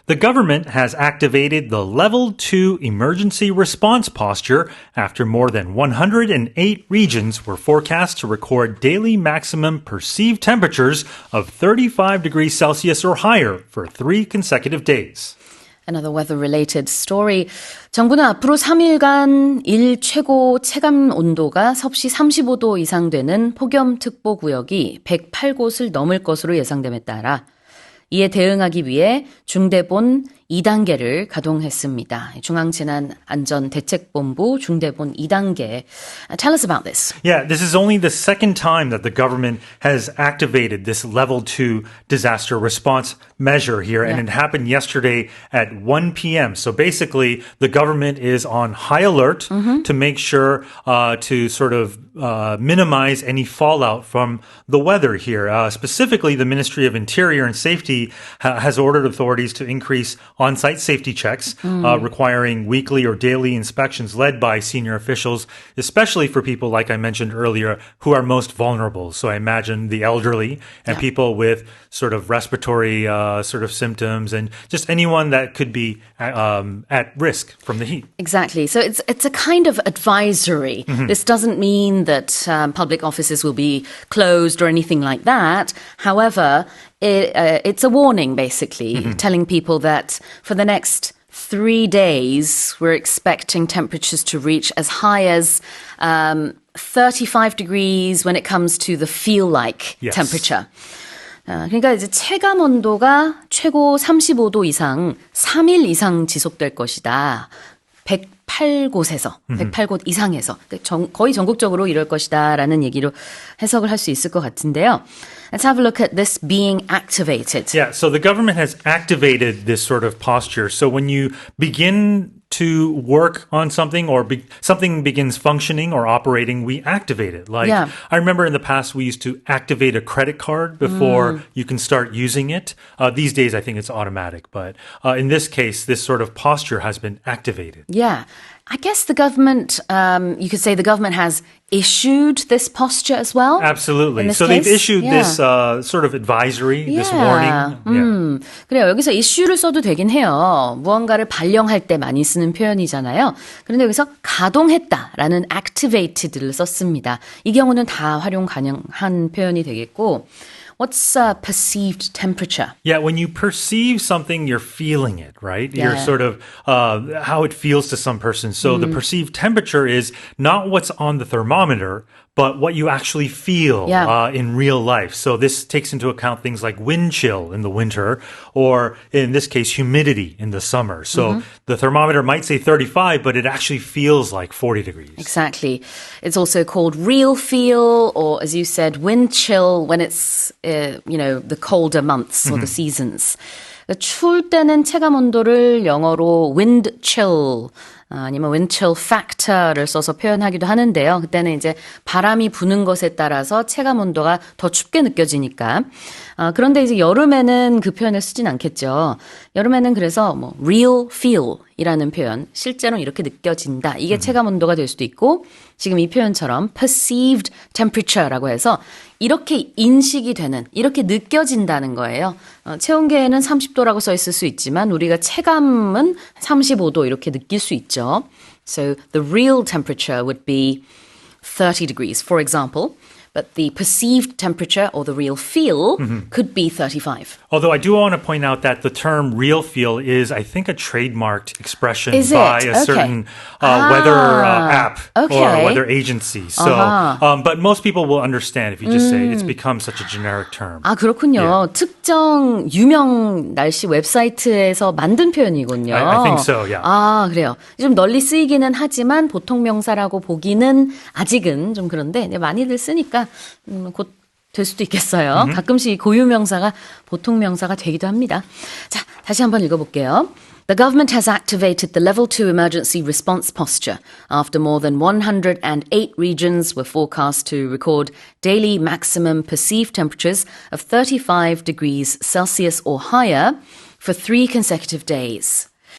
The government has activated the Level 2 emergency response posture after more than 108 regions were forecast to record daily maximum perceived temperatures of 35 degrees Celsius or higher for 3 consecutive days. Another weather-related story. 정부는 앞으로 3일간 일 최고 체감 온도가 섭씨 35도 이상 되는 폭염특보구역이 108곳을 넘을 것으로 예상됨에 따라 이에 대응하기 위해 중대본 2단계를 가동했습니다. 중앙재난안전대책본부 중대본 2단계. Tell us about this. Yeah, this is only the second time that the government has activated this level 2 disaster response measure here, and it happened yesterday at 1 p.m. So basically, the government is on high alert to make sure to sort of minimize any fallout from the weather here. Specifically, the Ministry of Interior and Safety has ordered authorities to increase on-site safety checks, requiring weekly or daily inspections led by senior officials, especially for people, like I mentioned earlier, who are most vulnerable. So I imagine the elderly and people with sort of respiratory sort of symptoms and just anyone that could be at risk from the heat. Exactly. So it's a kind of advisory. This doesn't mean that public offices will be closed or anything like that. However, it's a warning, basically, telling people that for the next 3 days, we're expecting temperatures to reach as high as 35 degrees when it comes to the feel-like temperature. 그러니까 이제 체감 온도가 최고 35도 이상 3일 이상 지속될 것이다. 108곳에서, 108곳 이상에서 거의 전국적으로 이럴 것이다라는 얘기로 해석을 할 수 있을 것 같은데요. Let's have a look at this being activated. Yeah, so the government has activated this sort of posture. So when you begin to work on something or something begins functioning or operating, we activate it. Like I remember in the past, we used to activate a credit card before you can start using it. These days, I think it's automatic. But in this case, this sort of posture has been activated. Yeah. I guess the government, you could say the government has issued this posture as well. Absolutely. So they've issued this sort of advisory, this warning. 그래요. 여기서 issue를 써도 되긴 해요. 무언가를 발령할 때 많이 쓰는 표현이잖아요. 그런데 여기서 가동했다라는 activated를 썼습니다. 이 경우는 다 활용 가능한 표현이 되겠고 What's perceived temperature? Yeah, when you perceive something, you're feeling it, right? You're sort of how it feels to some person. So the perceived temperature is not what's on the thermometer, but what you actually feel in real life. So this takes into account things like wind chill in the winter, or in this case, humidity in the summer. So the thermometer might say 35, but it actually feels like 40 degrees. Exactly. It's also called real feel, or as you said, wind chill when it's, the colder months or the seasons. 추울 때는 체감 온도를 영어로 wind chill, 아니면 wind chill factor를 써서 표현하기도 하는데요. 그때는 이제 바람이 부는 것에 따라서 체감 온도가 더 춥게 느껴지니까. 그런데 이제 여름에는 그 표현을 쓰진 않겠죠. 여름에는 그래서 real feel 이라는 표현, 실제로 이렇게 느껴진다. 이게 체감 온도가 될 수도 있고, 지금 이 표현처럼 perceived temperature라고 해서 이렇게 인식이 되는, 이렇게 느껴진다는 거예요. 체온계에는 30도라고 써 있을 수 있지만 우리가 체감은 35도 이렇게 느낄 수 있죠. So the real temperature would be 30 degrees, for example. But the perceived temperature or the real feel could be 35. Although I do want to point out that the term real feel is, I think, a trademarked expression is by it? a certain weather app or weather agency. So, but most people will understand if you just say it's become such a generic term. 아, 그렇군요. Yeah. 특정 유명 날씨 웹사이트에서 만든 표현이군요. I think so, yeah. 아, 그래요. 좀 널리 쓰이기는 하지만 보통 명사라고 보기는 아직은 좀 그런데 많이들 쓰니까 곧 될 수도 있겠어요. 가끔씩 고유 명사가 보통 명사가 되기도 합니다. 자, 다시 한번 읽어볼게요. The government has activated the Level 2 emergency response posture after more than 108 regions were forecast to record daily maximum perceived temperatures of 35 degrees Celsius or higher for 3 consecutive days.